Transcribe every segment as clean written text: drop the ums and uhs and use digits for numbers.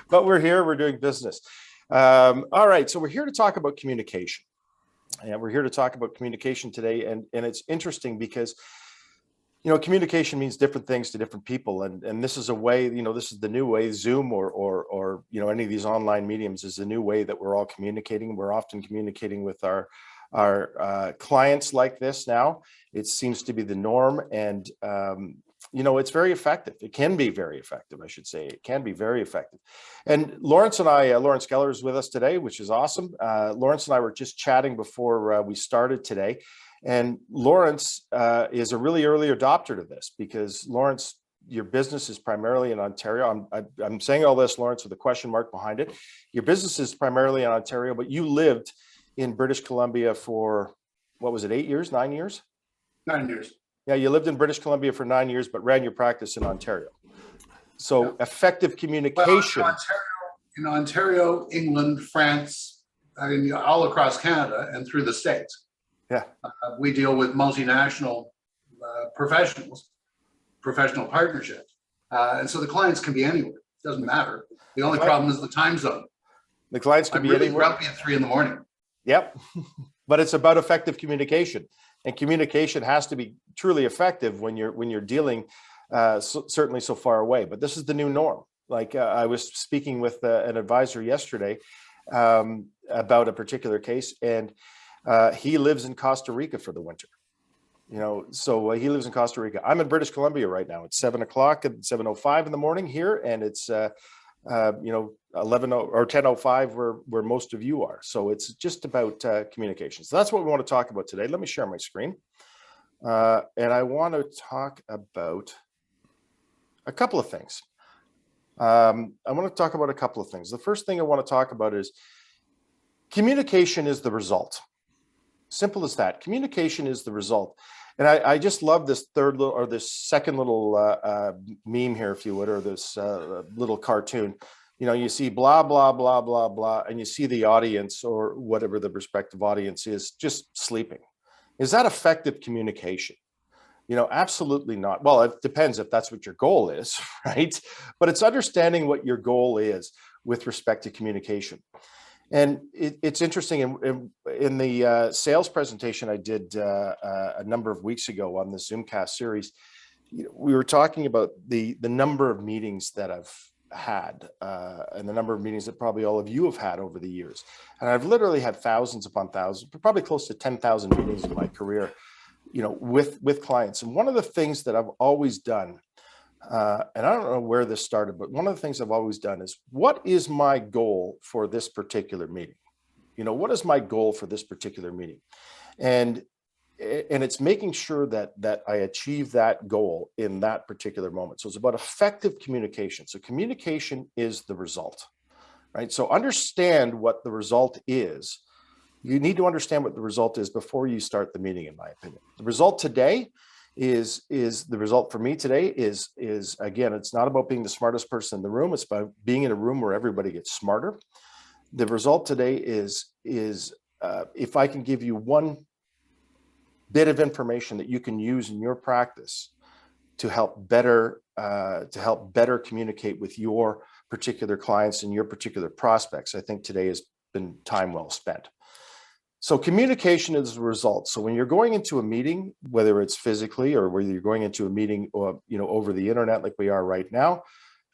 but we're here, we're doing business. All right, so we're here to talk about communication. And we're here to talk about communication today. And it's interesting because, communication means different things to different people. And this is a way, this is the new way. Zoom or any of these online mediums is the new way that we're all communicating. We're often communicating with our clients like this now. It seems to be the norm. And, it's very effective. It can be very effective, I should say. It can be very effective. And Lawrence Geller is with us today, which is awesome. Lawrence and I were just chatting before we started today. And Lawrence is a really early adopter to this because, Lawrence, your business is primarily in Ontario. I'm saying all this, Lawrence, with a question mark behind it. Your business is primarily in Ontario, but you lived in British Columbia for, what was it, 8 years, 9 years? 9 years. Yeah, you lived in British Columbia for 9 years, but ran your practice in Ontario. So effective communication. Well, in Ontario, England, France, all across Canada and through the States. Yeah. We deal with multinational professionals, professional partnerships. And so the clients can be anywhere. It doesn't matter. The only problem is the time zone. The clients can be really anywhere. Grumpy at 3 a.m. Yep. But it's about effective communication. And communication has to be truly effective when you're dealing certainly so far away. But this is the new norm. Like I was speaking with an advisor yesterday about a particular case, and he lives in Costa Rica for the winter. So he lives in Costa Rica. I'm in British Columbia right now. It's 7:00 and 7:05 in the morning here, and it's 11 or 10:05 where most of you are. So it's just about communication. So that's what we want to talk about today. Let me share my screen. And I want to talk about a couple of things. I want to talk about a couple of things. The first thing I want to talk about is communication is the result. Simple as that. Communication is the result. And I just love this this second little meme here, if you would, or this little cartoon. You see blah, blah, blah, blah, blah, and you see the audience or whatever the respective audience is just sleeping. Is that effective communication? Absolutely not. Well, it depends if that's what your goal is, right? But it's understanding what your goal is with respect to communication. And it's interesting, in the sales presentation I did a number of weeks ago on the Zoomcast series, we were talking about the number of meetings that I've had and the number of meetings that probably all of you have had over the years. And I've literally had thousands upon thousands, probably close to 10,000 meetings in my career, with clients. And one of the things that I've always done, and I don't know where this started, but one of the things I've always done is, what is my goal for this particular meeting? What is my goal for this particular meeting? And it's making sure that I achieve that goal in that particular moment. So it's about effective communication. So communication is the result, right? So understand what the result is. You need to understand what the result is before you start the meeting, in my opinion. The result today is the result for me today is again, it's not about being the smartest person in the room. It's about being in a room where everybody gets smarter. The result today is if I can give you one bit of information that you can use in your practice to help better communicate with your particular clients and your particular prospects, I think today has been time well spent. So communication is the result. So when you're going into a meeting, whether it's physically or whether you're going into a meeting or over the internet like we are right now,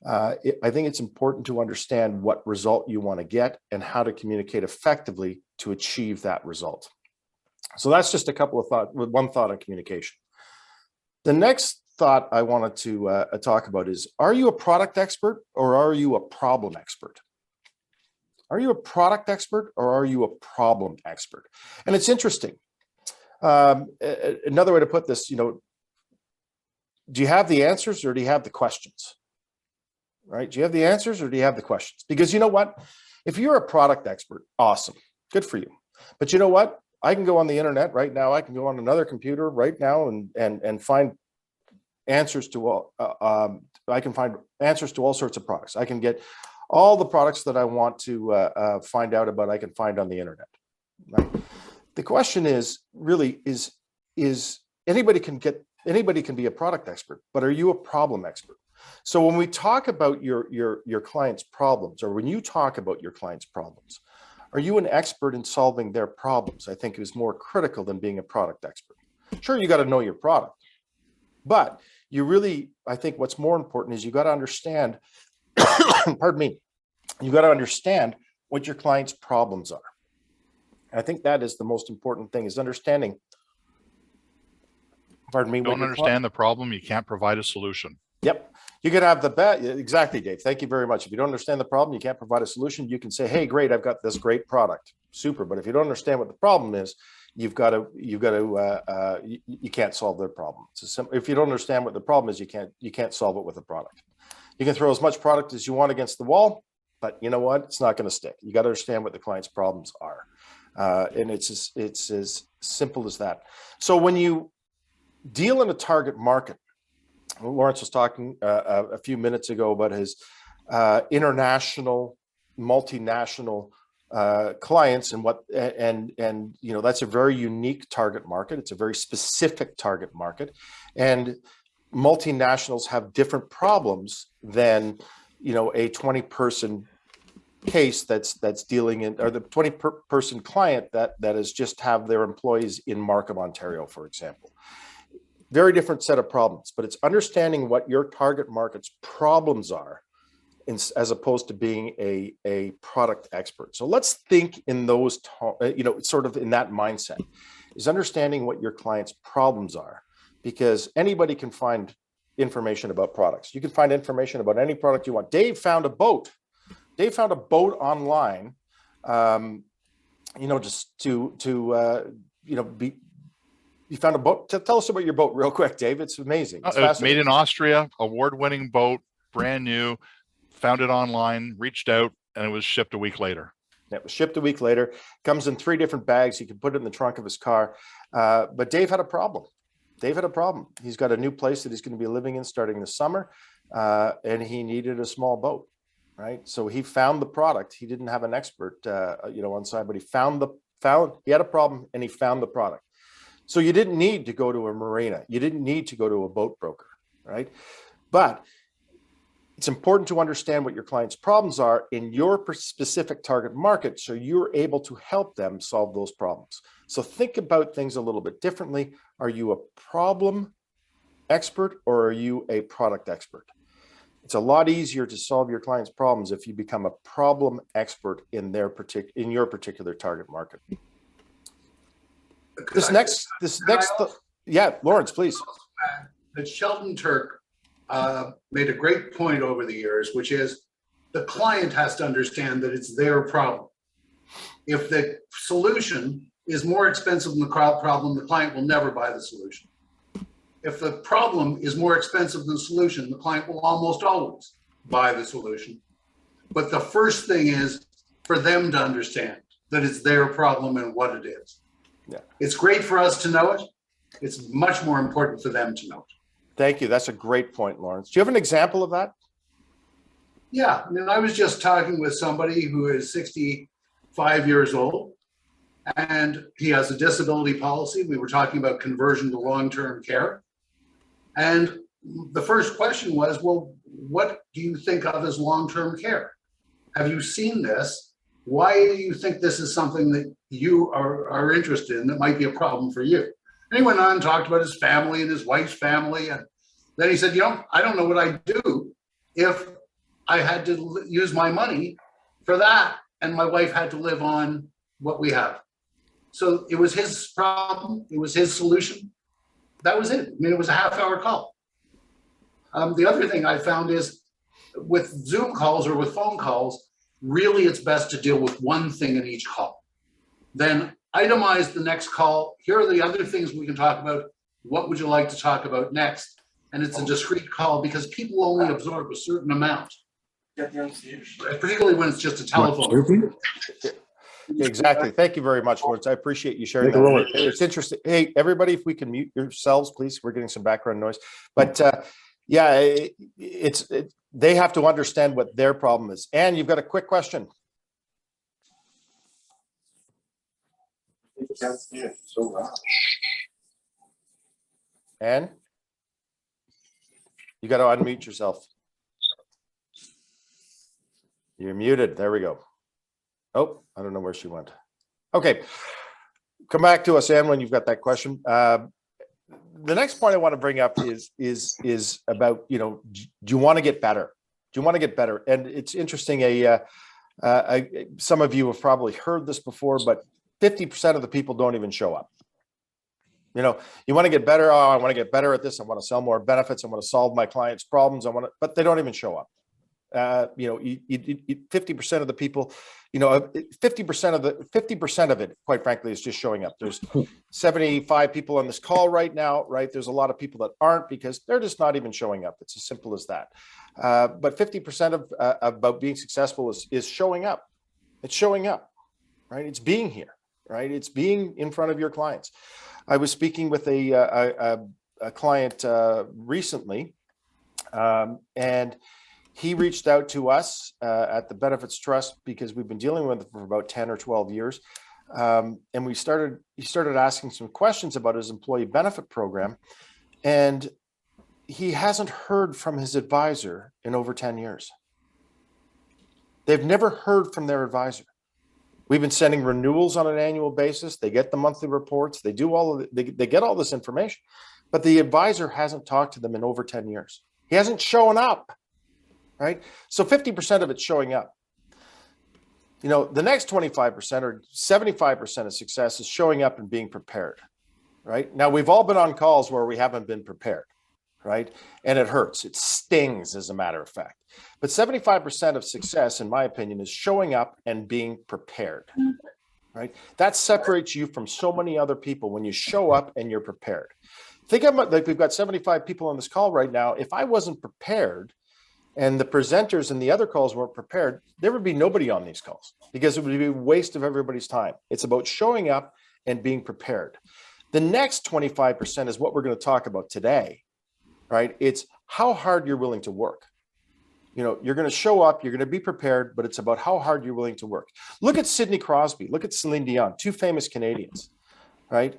I think it's important to understand what result you want to get and how to communicate effectively to achieve that result. So that's just one thought on communication. The next thought I wanted to talk about is, are you a product expert or are you a problem expert? Are you a product expert or are you a problem expert? And it's interesting. Another way to put this, do you have the answers or do you have the questions? Right? Do you have the answers or do you have the questions? Because you know what? If you're a product expert, awesome, good for you. But you know what? I can go on the internet right now. I can go on another computer right now and find answers to all. I can find answers to all sorts of products. I can get all the products that I want to find out about. I can find on the internet. Right? The question is really is anybody can be a product expert, but are you a problem expert? So when we talk about your client's problems, or when you talk about your client's problems, are you an expert in solving their problems? I think is more critical than being a product expert. Sure, you got to know your product, but you really, I think what's more important is you got to understand, pardon me, you got to understand what your client's problems are. I think that is the most important thing, is understanding, pardon me. Don't understand the problem, you can't provide a solution. Yep. You could have the bet. Exactly, Dave. Thank you very much. If you don't understand the problem, you can't provide a solution. You can say, hey, great, I've got this great product. Super. But if you don't understand what the problem is, you can't solve their problem. If you don't understand what the problem is, you can't solve it with a product. You can throw as much product as you want against the wall, but you know what? It's not going to stick. You got to understand what the client's problems are. And it's as simple as that. So when you deal in a target market, Lawrence was talking a few minutes ago about his international, multinational clients, and you know, that's a very unique target market. It's a very specific target market, and multinationals have different problems than, you know, a 20-person case that's dealing in, or the 20-person client that is just have their employees in Markham, Ontario, for example. Very different set of problems, but it's understanding what your target market's problems are as opposed to being a product expert. So let's think in those, you know, sort of in that mindset, is understanding what your client's problems are, because anybody can find information about products. You can find information about any product you want. Dave found a boat. Dave found a boat online, you know, just to you know, you found a boat. Tell us about your boat real quick, Dave. It's amazing. It's It was made in Austria, award-winning boat, brand new, found it online, reached out, and it was shipped a week later. It was shipped a week later. Comes in 3 different bags. He can put it in the trunk of his car. But Dave had a problem. Dave had a problem. He's got a new place that he's going to be living in starting this summer, and he needed a small boat, right? So he found the product. He didn't have an expert, you know, on site, but he he had a problem, and he found the product. So you didn't need to go to a marina. You didn't need to go to a boat broker, right? But it's important to understand what your client's problems are in your specific target market, so you're able to help them solve those problems. So think about things a little bit differently. Are you a problem expert, or are you a product expert? It's a lot easier to solve your client's problems if you become a problem expert in your particular target market. Yeah, Lawrence, please. That Sheldon Turk made a great point over the years, which is the client has to understand that it's their problem. If the solution is more expensive than the problem, the client will never buy the solution. If the problem is more expensive than the solution, the client will almost always buy the solution. But the first thing is for them to understand that it's their problem and what it is. Yeah. It's great for us to know it. It's much more important for them to know it. Thank you. That's a great point, Lawrence. Do you have an example of that? Yeah. I mean, I was just talking with somebody who is 65 years old, and he has a disability policy. We were talking about conversion to long-term care. And the first question was, well, what do you think of as long-term care? Have you seen this? Why do you think this is something that you are interested in that might be a problem for you? And he went on and talked about his family and his wife's family. And then he said, you know, I don't know what I'd do if I had to use my money for that and my wife had to live on what we have. So it was his problem. It was his solution. That was it. I mean, it was a half-hour call. The other thing I found is with Zoom calls or with phone calls, really it's best to deal with one thing in each call. Then itemize the next call. Here are the other things we can talk about. What would you like to talk about next? And it's a discrete call because people only absorb a certain amount, particularly when it's just a telephone. Exactly. Thank you very much, Lawrence. I appreciate you sharing that. It's interesting. Hey, everybody, if we can mute yourselves, please. We're getting some background noise. But yeah, they have to understand what their problem is. And you've got a quick question. And you got to unmute yourself. You're muted. There we go. Oh, I don't know where she went. Okay. Come back to us, Anne, when you've got that question. The next point I want to bring up is about, do you want to get better? Do you want to get better? And it's interesting. Some of you have probably heard this before, but 50% of the people don't even show up. You want to get better. Oh, I want to get better at this. I want to sell more benefits. I want to solve my clients' problems. But they don't even show up. 50% of the people, 50% of it, quite frankly, is just showing up. There's 75 people on this call right now, right? There's a lot of people that aren't because they're just not even showing up. It's as simple as that. But 50% of about being successful is showing up. It's showing up, right? It's being here, right? It's being in front of your clients. I was speaking with a client recently, and he reached out to us at the Benefits Trust because we've been dealing with it for about 10 or 12 years. And he started asking some questions about his employee benefit program. And he hasn't heard from his advisor in over 10 years. They've never heard from their advisor. We've been sending renewals on an annual basis. They get the monthly reports. They do they get all this information, but the advisor hasn't talked to them in over 10 years. He hasn't shown up. Right? So 50% of it's showing up. The next 25% or 75% of success is showing up and being prepared. Right? Now, we've all been on calls where we haven't been prepared. Right? And it hurts. It stings, as a matter of fact. But 75% of success, in my opinion, is showing up and being prepared. Right? That separates you from so many other people when you show up and you're prepared. Think about, like, we've got 75 people on this call right now. If I wasn't prepared, and the presenters and the other calls weren't prepared, there would be nobody on these calls because it would be a waste of everybody's time. It's about showing up and being prepared. The next 25% is what we're going to talk about today, right? It's how hard you're willing to work. You're going to show up, you're going to be prepared, but it's about how hard you're willing to work. Look at Sidney Crosby, look at Celine Dion, two famous Canadians, right?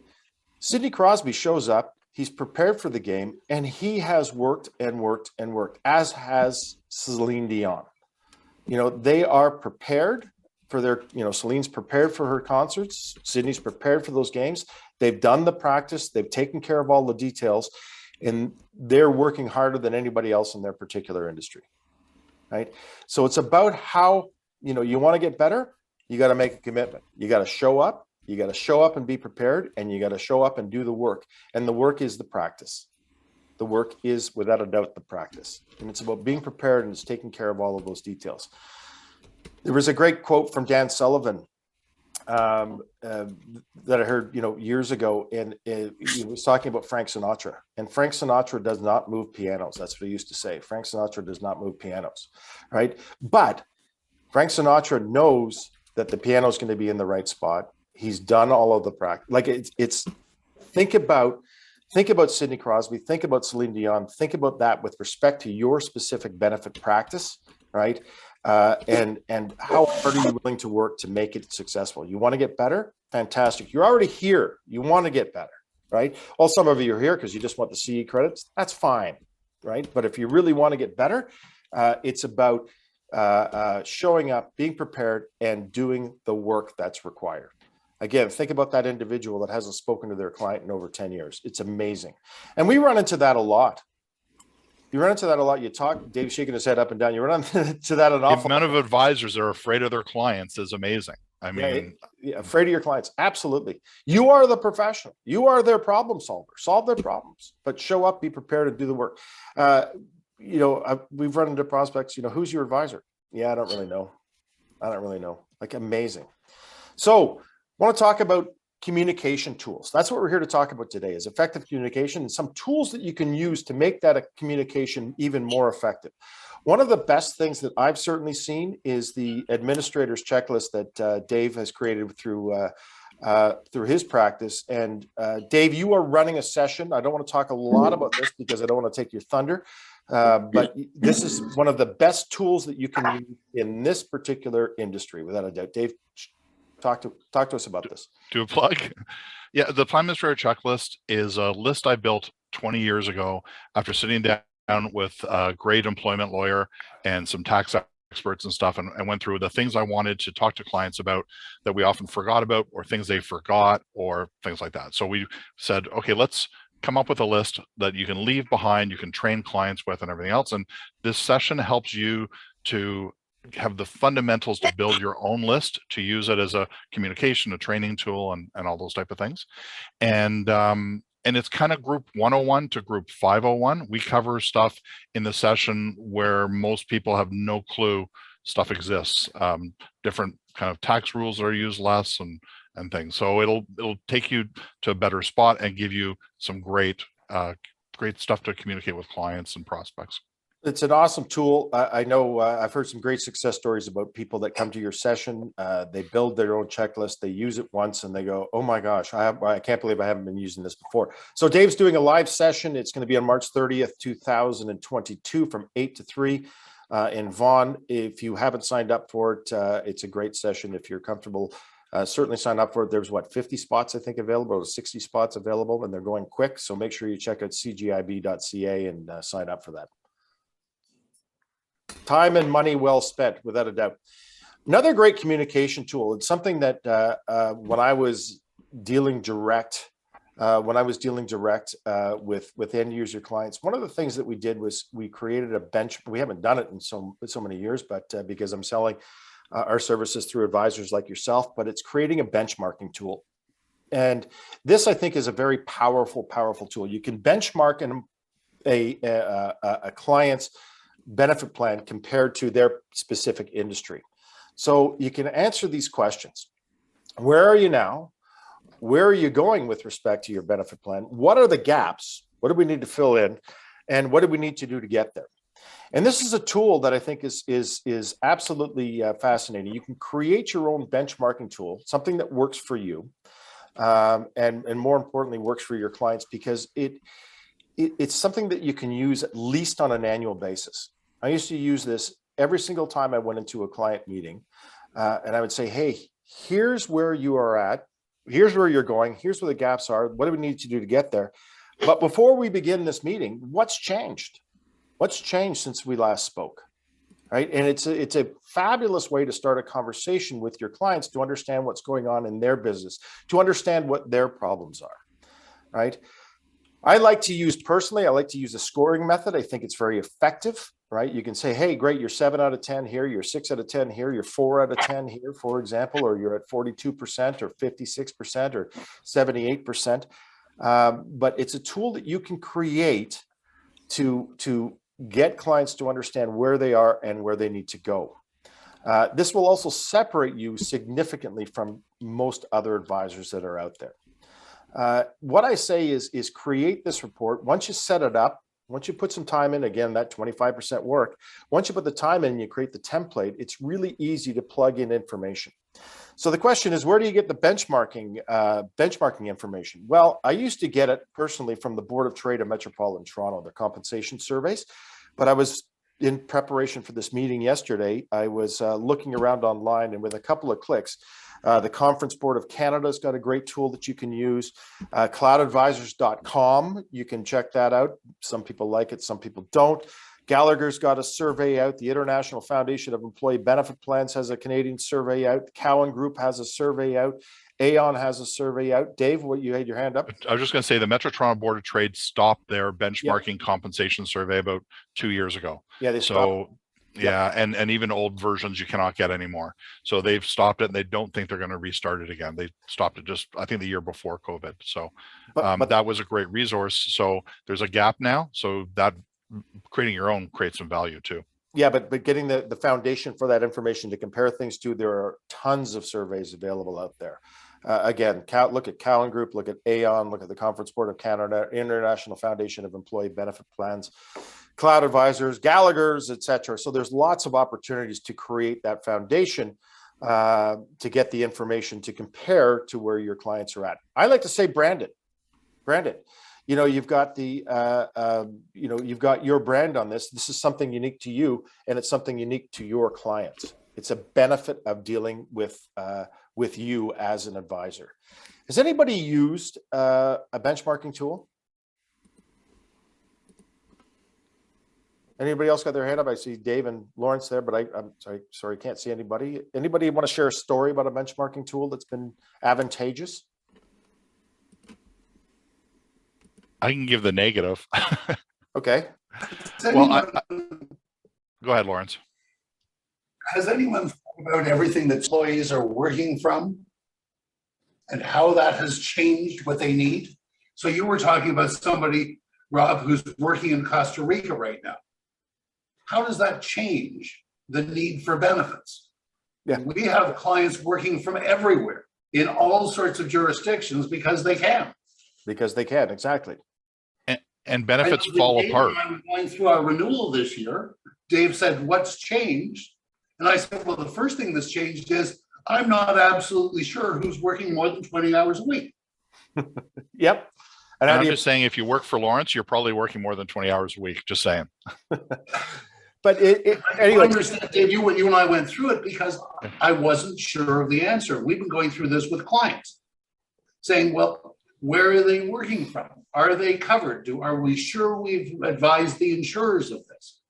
Sidney Crosby shows up, he's prepared for the game, and he has worked and worked and worked, as has Celine Dion. They are prepared for their, Celine's prepared for her concerts. Sydney's prepared for those games. They've done the practice. They've taken care of all the details, and they're working harder than anybody else in their particular industry, right? So it's about how, you want to get better. You got to make a commitment. You got to show up. You got to show up and be prepared, and you got to show up and do the work. And the work is the practice. The work is, without a doubt, the practice. And it's about being prepared, and it's taking care of all of those details. There was a great quote from Dan Sullivan that I heard, years ago, and he was talking about Frank Sinatra. And Frank Sinatra does not move pianos. That's what he used to say. Frank Sinatra does not move pianos, right? But Frank Sinatra knows that the piano is going to be in the right spot. He's done all of the practice. Like it's think about Sidney Crosby, think about Celine Dion, think about that with respect to your specific benefit practice, right? And how hard are you willing to work to make it successful? You want to get better? Fantastic. You're already here. You want to get better, right? Well, some of you are here because you just want the CE credits. That's fine, right? But if you really want to get better, it's about showing up, being prepared, and doing the work that's required. Again, think about that individual that hasn't spoken to their client in over 10 years. It's amazing. And we run into that a lot. You run into that a lot. You talk, Dave's shaking his head up and down. You run into that an awful lot. The amount of advisors that are afraid of their clients is amazing. I mean, afraid of your clients. Absolutely. You are the professional. You are their problem solver. Solve their problems, but show up, be prepared, and do the work. We've run into prospects, who's your advisor? Yeah, I don't really know. Like, amazing. So, I want to talk about communication tools. That's what we're here to talk about today, is effective communication and some tools that you can use to make that communication even more effective. One of the best things that I've certainly seen is the administrator's checklist that Dave has created through his practice. And Dave, you are running a session. I don't want to talk a lot about this because I don't want to take your thunder, but this is one of the best tools that you can use in this particular industry, without a doubt. Dave, talk to us about this. Do a plug. Yeah, the Plan Administrator Checklist is a list I built 20 years ago after sitting down with a great employment lawyer and some tax experts and stuff, and went through the things I wanted to talk to clients about that we often forgot about, or things they forgot, or things like that. So we said, okay, let's come up with a list that you can leave behind, you can train clients with and everything else. And this session helps you to have the fundamentals to build your own list, to use it as a communication, a training tool, and all those type of things. And it's kind of group 101 to group 501. We cover stuff in the session where most people have no clue stuff exists. Different kind of tax rules that are used less, and things. So it'll take you to a better spot and give you some great stuff to communicate with clients and prospects. It's an awesome tool. I know I've heard some great success stories about people that come to your session. They build their own checklist. They use it once and they go, oh my gosh, I can't believe I haven't been using this before. So Dave's doing a live session. It's going to be on March 30th, 2022 from 8 to 3 in Vaughan. If you haven't signed up for it, it's a great session. If you're comfortable, certainly sign up for it. There's 50 spots, I think, available, or 60 spots available, and they're going quick. So make sure you check out cgib.ca and sign up for that. Time and money well spent, without a doubt. Another great communication tool. It's something that when I was dealing direct with end user clients, one of the things that we did was we created a bench. We haven't done it in so many years, but because I'm selling our services through advisors like yourself, but it's creating a benchmarking tool. And this, I think, is a very powerful tool. You can benchmark a client's benefit plan compared to their specific industry. So you can answer these questions. Where are you now? Where are you going with respect to your benefit plan? What are the gaps? What do we need to fill in? And what do we need to do to get there? And this is a tool that I think is absolutely fascinating. You can create your own benchmarking tool, something that works for you, and more importantly, works for your clients, because it's something that you can use at least on an annual basis. I used to use this every single time I went into a client meeting, and I would say, hey, here's where you are at. Here's where you're going. Here's where the gaps are. What do we need to do to get there? But before we begin this meeting, what's changed? What's changed since we last spoke? Right. And it's a fabulous way to start a conversation with your clients, to understand what's going on in their business, to understand what their problems are. Right. I like to use a scoring method. I think it's very effective. Right. You can say, hey, great, you're 7 out of 10 here, you're 6 out of 10 here, you're 4 out of 10 here, for example, or you're at 42% or 56% or 78%. But it's a tool that you can create to get clients to understand where they are and where they need to go. This will also separate you significantly from most other advisors that are out there. What I say is create this report. Once you set it up, once you put some time in, again, that 25% work, once you put the time in and you create the template, it's really easy to plug in information. So the question is, where do you get the benchmarking information? Well, I used to get it personally from the Board of Trade of Metropolitan Toronto, their compensation surveys. But I was, in preparation for this meeting yesterday, I was looking around online, and with a couple of clicks, the Conference Board of Canada's got a great tool that you can use. Cloudadvisors.com, you can check that out. Some people like it, some people don't. Gallagher's got a survey out. The International Foundation of Employee Benefit Plans has a Canadian survey out. Cowen Group has a survey out. Aon has a survey out. Dave, you had your hand up? I was just going to say the Metro Toronto Board of Trade stopped their benchmarking compensation survey about 2 years ago. Yeah, they stopped. Yeah, and even old versions you cannot get anymore. So they've stopped it, and they don't think they're going to restart it again. They stopped it just, I think, the year before COVID. So but that was a great resource. So there's a gap now. So that creating your own creates some value too. Yeah, but getting the foundation for that information to compare things to, there are tons of surveys available out there. Again, look at Cowen Group, look at Aon, look at the Conference Board of Canada, International Foundation of Employee Benefit Plans, Cloud Advisors, Gallagher's, etc. So there's lots of opportunities to create that foundation to get the information to compare to where your clients are at. I like to say brand it. You know, you've got you've got your brand on this. This is something unique to you, and it's something unique to your clients. It's a benefit of dealing with you as an advisor. Has anybody used a benchmarking tool? Anybody else got their hand up? I see Dave and Lawrence there, but I'm sorry, can't see anybody. Anybody want to share a story about a benchmarking tool that's been advantageous? I can give the negative. Okay. Well, go ahead, Lawrence. Has anyone thought about everything that employees are working from and how that has changed what they need? So you were talking about somebody, Rob, who's working in Costa Rica right now. How does that change the need for benefits? Yeah. We have clients working from everywhere in all sorts of jurisdictions because they can. Because they can, exactly. And benefits fall apart. I'm going through our renewal this year. Dave said, what's changed? And I said, well, the first thing that's changed is I'm not absolutely sure who's working more than 20 hours a week. Yep. And I'm just saying, if you work for Lawrence, you're probably working more than 20 hours a week. Just saying. But anyway, I understand, Dave, you and I went through it because I wasn't sure of the answer. We've been going through this with clients saying, well, where are they working from? Are they covered? Are we sure we've advised the insurers of this?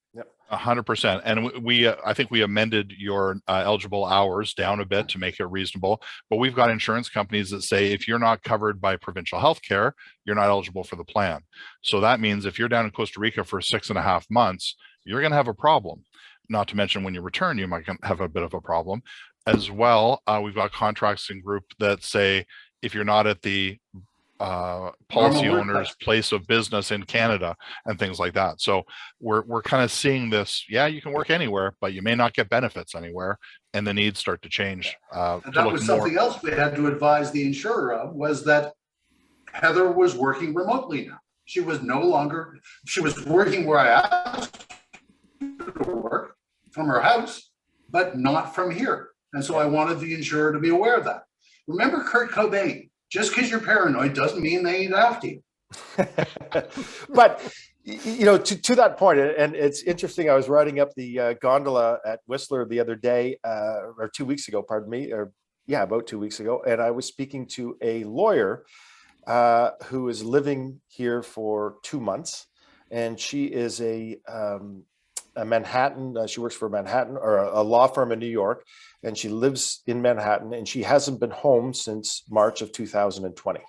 100%. And I think we amended your eligible hours down a bit to make it reasonable. But we've got insurance companies that say if you're not covered by provincial health care, you're not eligible for the plan. So that means if you're down in Costa Rica for 6.5 months, you're going to have a problem. Not to mention when you return, you might have a bit of a problem as well. We've got contracts in group that say if you're not at the policy owner's place of business in Canada and things like that. So we're kind of seeing this. Yeah, you can work anywhere, but you may not get benefits anywhere, and the needs start to change. And that was something else we had to advise the insurer of, was that Heather was working remotely now. She was working where I asked her to work, from her house, but not from here. And so I wanted the insurer to be aware of that. Remember Kurt Cobain? Just because you're paranoid doesn't mean they ain't after you. But, to that point, and it's interesting, I was riding up the gondola at Whistler the other day, or 2 weeks ago, pardon me, about 2 weeks ago, and I was speaking to a lawyer who is living here for 2 months, and she is a Manhattan, she works for Manhattan or a law firm in New York, and she lives in Manhattan, and she hasn't been home since March of 2020.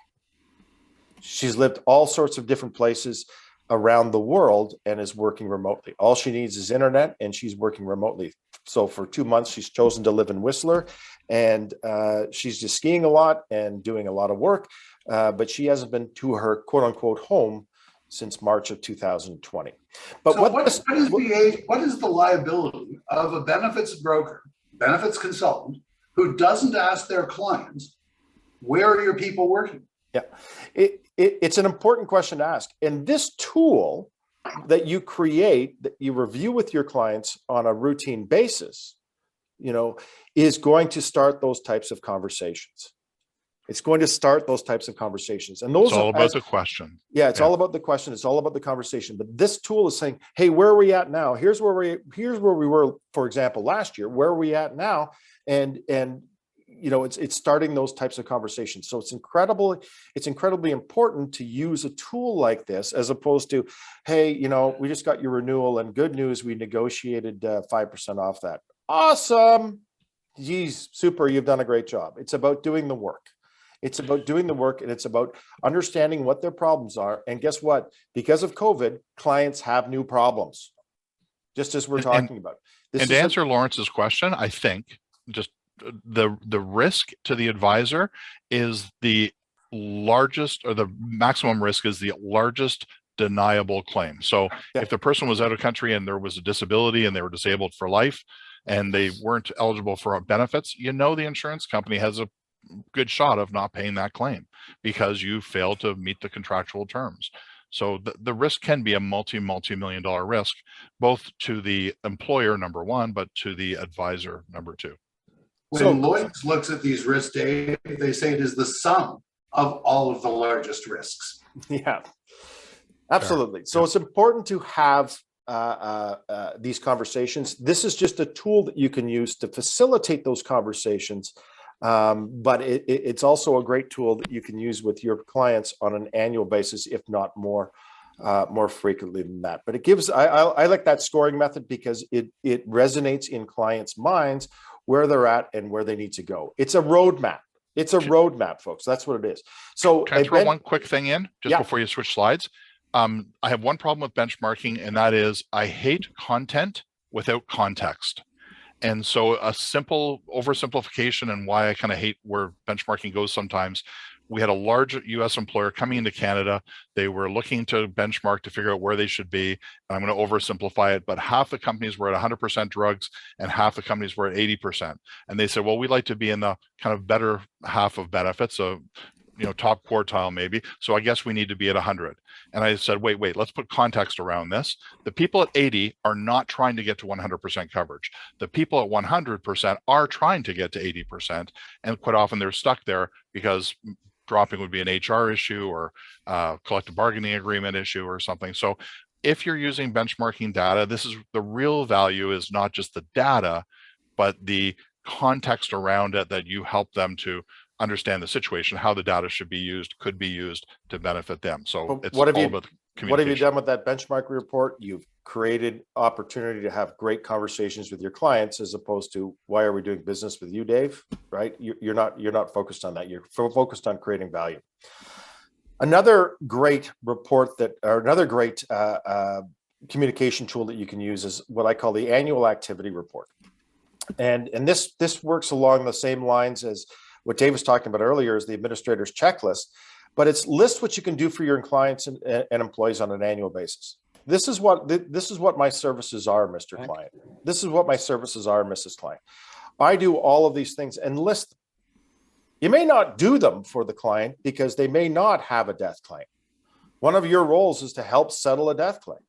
She's lived all sorts of different places around the world and is working remotely. All she needs is internet, and she's working remotely. So for 2 months, she's chosen to live in Whistler, and she's just skiing a lot and doing a lot of work, but she hasn't been to her quote unquote home since March of 2020. But so what is the liability of a benefits broker, benefits consultant, who doesn't ask their clients, where are your people working? Yeah, it's an important question to ask. And this tool that you create, that you review with your clients on a routine basis, is going to start those types of conversations. It's going to start those types of conversations. And those it's all about the question. Yeah, it's all about the question. It's all about the conversation. But this tool is saying, hey, where are we at now? Here's where we were, for example, last year. Where are we at now? And it's starting those types of conversations. So it's incredibly important to use a tool like this, as opposed to, hey, we just got your renewal, and good news, we negotiated 5% off that. Awesome. Geez, super. You've done a great job. It's about doing the work. It's about doing the work, and it's about understanding what their problems are. And guess what? Because of COVID, clients have new problems, just as we're talking about. And to answer Lawrence's question, I think just the risk to the advisor is the largest, or the maximum risk is the largest deniable claim. So if the person was out of country and there was a disability and they were disabled for life and they weren't eligible for benefits, the insurance company has a good shot of not paying that claim because you failed to meet the contractual terms. So the risk can be a multi-million dollar risk, both to the employer, number one, but to the advisor, number two. When Lloyd's looks at these risks, Dave, they say it is the sum of all of the largest risks. Yeah, absolutely. So it's important to have these conversations. This is just a tool that you can use to facilitate those conversations. But it's also a great tool that you can use with your clients on an annual basis, if not more. more frequently than that. But it gives, I like that scoring method because it resonates in clients' minds where they're at and where they need to go. It's a roadmap. It's a roadmap, folks. That's what it is. So can I throw one quick thing in just yeah. before you switch slides? I have one problem with benchmarking, and that is I hate content without context. And so a simple oversimplification, and why I kind of hate where benchmarking goes sometimes. We had a large US employer coming into Canada. They were looking to benchmark to figure out where they should be. And I'm going to oversimplify it, but half the companies were at 100% drugs and half the companies were at 80%. And they said, well, we'd like to be in the kind of better half of benefits, so top quartile maybe. So I guess we need to be at 100. And I said, wait, let's put context around this. The people at 80 are not trying to get to 100% coverage. The people at 100% are trying to get to 80%. And quite often they're stuck there because dropping would be an HR issue or collective bargaining agreement issue or something. So if you're using benchmarking data, this is the real value, is not just the data, but the context around it, that you help them to understand the situation, how the data should be used, could be used to benefit them. So it's all about communication. What have you done with that benchmark report? You've created opportunity to have great conversations with your clients, as opposed to, why are we doing business with you, Dave? Right? You're not focused on that. You're focused on creating value. Another great report another great communication tool that you can use is what I call the annual activity report. And this works along the same lines as what Dave was talking about earlier, is the administrator's checklist, but it's list what you can do for your clients and employees on an annual basis. This is what my services are, Mr. Client. This is what my services are, Mrs. Client. I do all of these things and list them. You may not do them for the client because they may not have a death claim. One of your roles is to help settle a death claim,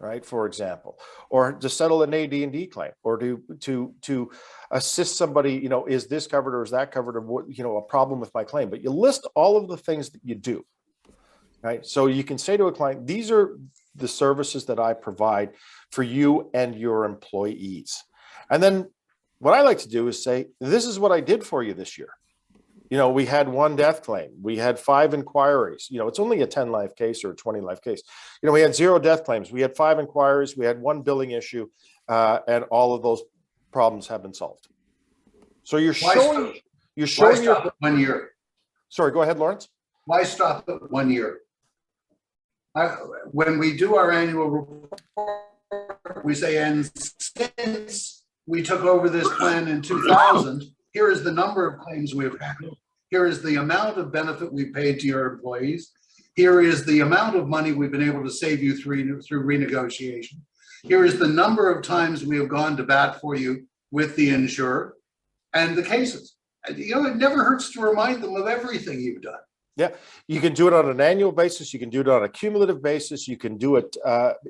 right? For example, or to settle an AD&D claim, or to assist somebody, is this covered or is that covered, or what, a problem with my claim. But you list all of the things that you do, right? So you can say to a client, these are the services that I provide for you and your employees. And then what I like to do is say, this is what I did for you this year. We had 1 death claim. We had 5 inquiries. It's only a 10 life case or a 20 life case. We had 0 death claims. We had 5 inquiries. We had 1 billing issue, and all of those problems have been solved. So you're showing. Why stop at 1 year? Sorry, go ahead, Lawrence. Why stop at 1 year? When we do our annual report, we say, and since we took over this plan in 2000, here is the number of claims we've had. Here is the amount of benefit we paid to your employees. Here is the amount of money we've been able to save you through renegotiation. Here is the number of times we have gone to bat for you with the insurer, and the cases. It never hurts to remind them of everything you've done. Yeah, you can do it on an annual basis. You can do it on a cumulative basis. You can do it.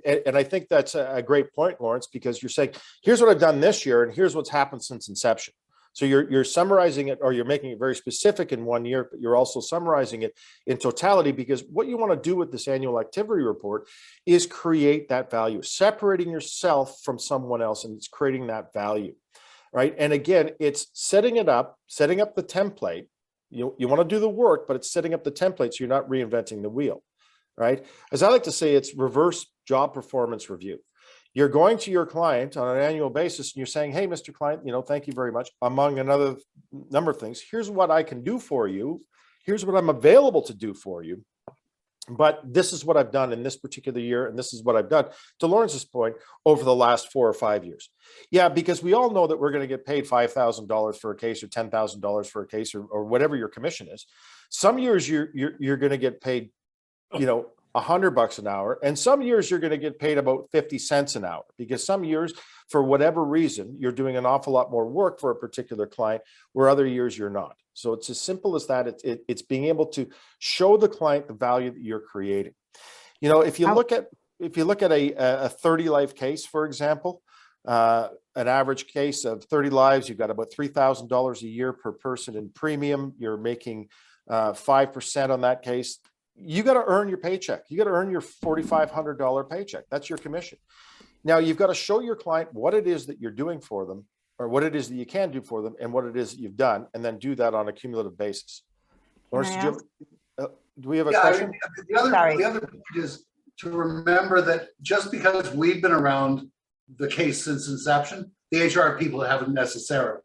And I think that's a great point, Lawrence, because you're saying, here's what I've done this year, and here's what's happened since inception. So you're summarizing it, or you're making it very specific in 1 year, but you're also summarizing it in totality, because what you want to do with this annual activity report is create that value, separating yourself from someone else, and it's creating that value, right? And again, it's setting up the template. You want to do the work, but it's setting up the template so you're not reinventing the wheel, right? As I like to say, it's reverse job performance review. You're going to your client on an annual basis and you're saying, hey, Mr. Client, thank you very much. Among another number of things, here's what I can do for you. Here's what I'm available to do for you. But this is what I've done in this particular year. And this is what I've done, to Lawrence's point, over the last 4 or 5 years. Yeah, because we all know that we're going to get paid $5,000 for a case, or $10,000 for a case, or whatever your commission is. Some years you're going to get paid, $100 an hour, and some years you're going to get paid about 50 cents an hour, because some years, for whatever reason, you're doing an awful lot more work for a particular client, where other years you're not. So it's as simple as that. It's being able to show the client the value that you're creating. If you look at a 30 life case, for example, an average case of 30 lives, you've got about $3,000 a year per person in premium. You're making 5% on that case. You got to earn your paycheck. You got to earn your $4,500 paycheck. That's your commission. Now you've got to show your client what it is that you're doing for them, or what it is that you can do for them, and what it is that you've done, and then do that on a cumulative basis. Lawrence, do we have a question? The other point is, to remember that just because we've been around the case since inception, the HR people haven't necessarily.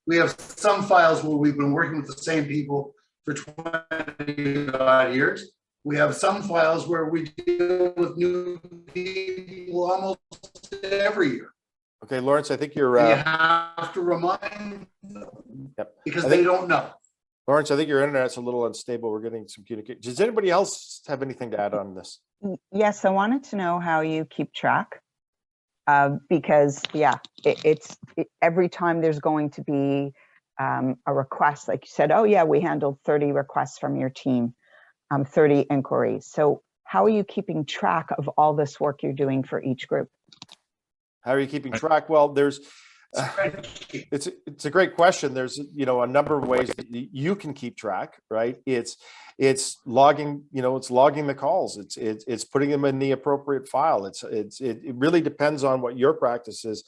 We have some files where we've been working with the same people for 20 odd years. We have some files where we deal with new people almost every year. Okay, Lawrence, I think you're. You have to remind them because they don't know. Lawrence, I think your internet's a little unstable. We're getting some communication. Does anybody else have anything to add on this? Yes, I wanted to know how you keep track. Because every time there's going to be a request, like you said, oh yeah, we handled 30 requests from your team, 30 inquiries. So how are you keeping track of all this work you're doing for each group? How are you keeping track? Well, there's it's a great question. There's a number of ways that you can keep track, right? It's logging, it's logging the calls. It's putting them in the appropriate file. It really depends on what your practice is,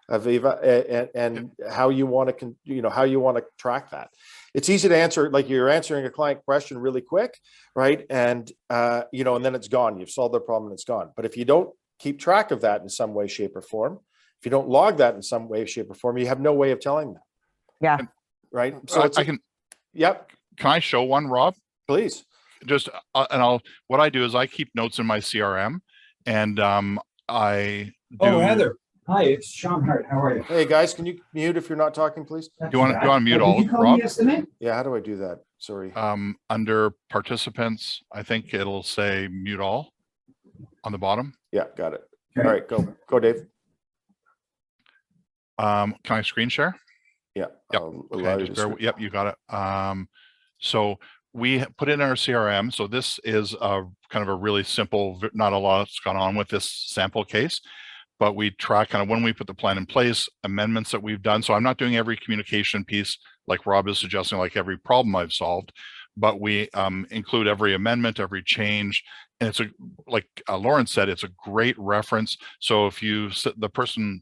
Aviva, and how you want to track that. It's easy to answer, like you're answering a client question really quick, right? And and then it's gone. You've solved their problem and it's gone. But if you don't keep track of that in some way, shape, or form, if you don't log that in some way, shape, or form, you have no way of telling that. Yeah. Right. So Yep. Can I show one, Rob? Please. Just what I do is I keep notes in my CRM, and I do. Oh, Heather. Hi, it's Sean Hart. How are you? Hey guys, can you mute if you're not talking, please? Do you want to mute all, Did you call Rob? me yesterday? Yeah. How do I do that? Sorry. Under participants, I think it'll say mute all on the bottom. Yeah. Got it. Okay. All right. Go, Dave. Can I screen share? Yeah. Yep. Okay, Yep, you got it. So we put in our CRM. So this is a kind of a really simple, not a lot's gone on with this sample case, but we track kind of when we put the plan in place, amendments that we've done. So I'm not doing every communication piece like Rob is suggesting, like every problem I've solved, but we include every amendment, every change. And it's like Lawrence said, it's a great reference. So if the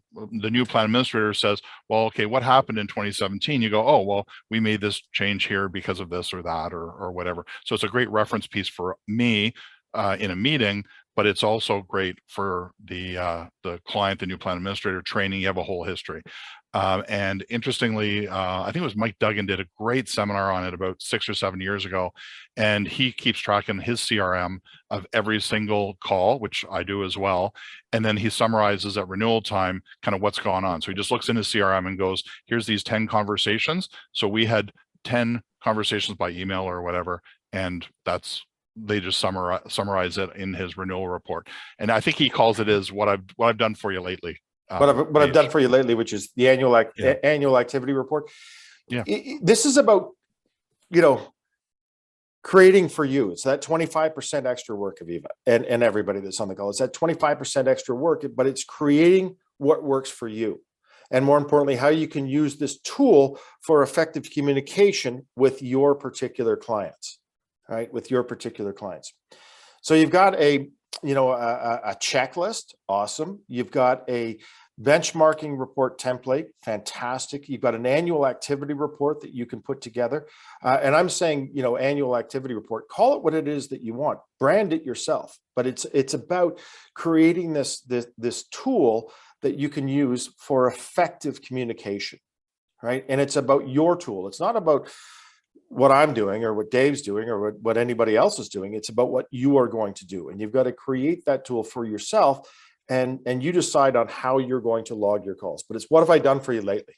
new plan administrator says, well, okay, what happened in 2017? You go, oh, well, we made this change here because of this or that or whatever. So it's a great reference piece for me in a meeting, but it's also great for the client, the new plan administrator training. You have a whole history. And interestingly, I think it was Mike Duggan did a great seminar on it about 6 or 7 years ago. And he keeps track in his CRM of every single call, which I do as well. And then he summarizes at renewal time kind of what's gone on. So he just looks in his CRM and goes, here's these 10 conversations. So we had 10 conversations by email or whatever. And they just summarize it in his renewal report. And I think he calls it as what I've done for you lately. What I've done for you lately, which is the annual activity report. Yeah. This is about, creating for you. It's that 25% extra work, Aviva, and everybody that's on the call. It's that 25% extra work, but it's creating what works for you. And more importantly, how you can use this tool for effective communication with your particular clients, right? With your particular clients. So you've got a checklist. Awesome. You've got a benchmarking report template. Fantastic. You've got an annual activity report that you can put together. And I'm saying, annual activity report, call it what it is that you want, brand it yourself, but it's about creating this tool that you can use for effective communication, right? And it's about your tool. It's not about what I'm doing or what Dave's doing or what anybody else is doing. It's about what you are going to do. And you've got to create that tool for yourself, and you decide on how you're going to log your calls. But it's what have I done for you lately,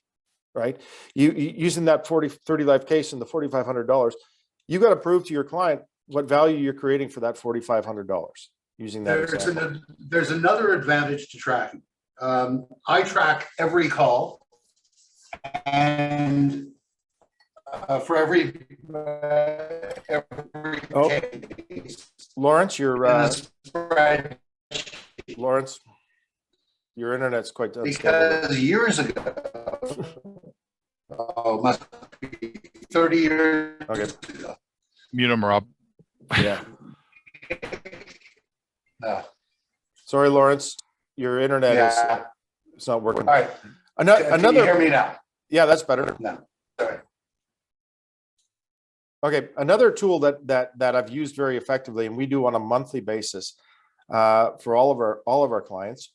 right? You using that 30 life case and the $4,500, you got to prove to your client what value you're creating for that $4,500 using that. There's another advantage to tracking. I track every call, and for every case. Lawrence, Lawrence, your internet's quite because years ago, must be 30 years ago. Mute him, Rob. Yeah. Sorry, Lawrence, your internet is not working. All right. Another. Can you hear me now? Yeah, that's better. No. Sorry. Okay, another tool that I've used very effectively, and we do on a monthly basis, for all of our clients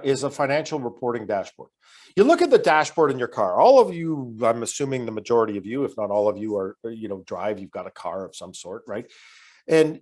is a financial reporting dashboard. You look at the dashboard in your car. All of you, I'm assuming the majority of you, if not all of you, are drive. You've got a car of some sort, right? And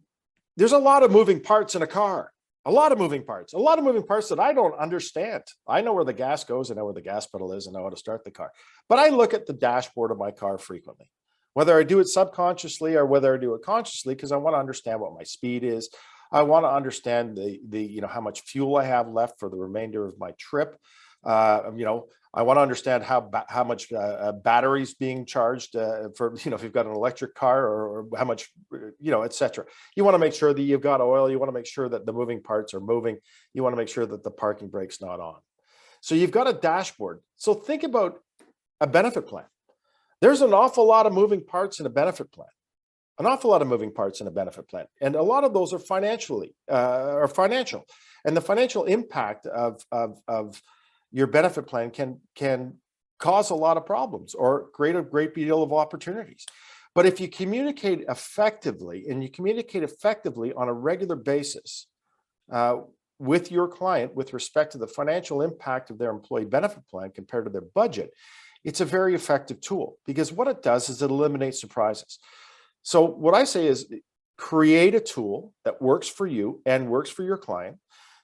there's a lot of moving parts in a car. A lot of moving parts that I don't understand. I know where the gas goes. I know where the gas pedal is. I know how to start the car. But I look at the dashboard of my car frequently, whether I do it subconsciously or whether I do it consciously, because I want to understand what my speed is. I want to understand the how much fuel I have left for the remainder of my trip. I want to understand how much batteries being charged for, if you've got an electric car, or how much, et cetera. You want to make sure that you've got oil. You want to make sure that the moving parts are moving. You want to make sure that the parking brake's not on. So you've got a dashboard. So think about a benefit plan. There's an awful lot of moving parts in a benefit plan. An awful lot of moving parts in a benefit plan. And a lot of those are financial. And the financial impact of your benefit plan can cause a lot of problems or create a great deal of opportunities. But if you communicate effectively, and you communicate effectively on a regular basis with your client with respect to the financial impact of their employee benefit plan compared to their budget, it's a very effective tool, because what it does is it eliminates surprises. So what I say is create a tool that works for you and works for your client.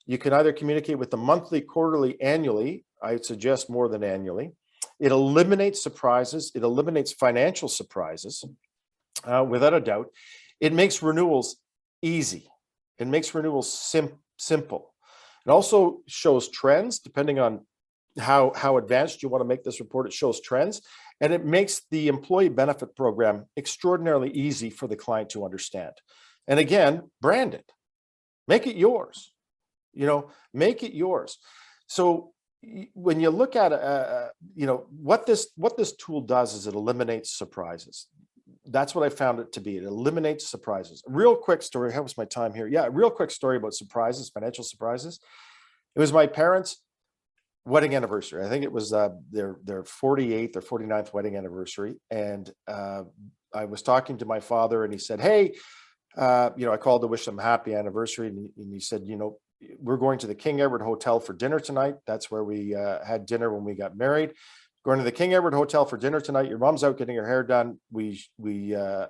You can either communicate with them monthly, quarterly, annually. I suggest more than annually. It eliminates surprises. It eliminates financial surprises, without a doubt. It makes renewals easy. It makes renewals simple. It also shows trends, depending on how advanced you want to make this report. It shows trends, and it makes the employee benefit program extraordinarily easy for the client to understand. And again, brand it. Make it yours. Make it yours. So when you look at what this tool does is it eliminates surprises. That's what I found it to be. It eliminates surprises. Real quick story. How was my time here? Yeah, real quick story about surprises, financial surprises. It was my parents' wedding anniversary. I think it was their 48th or 49th wedding anniversary. And I was talking to my father, and he said, "Hey, I called to wish them a happy anniversary." And he said, "We're going to the King Edward Hotel for dinner tonight. That's where we had dinner when we got married. Going to the King Edward Hotel for dinner tonight. Your mom's out getting her hair done. We are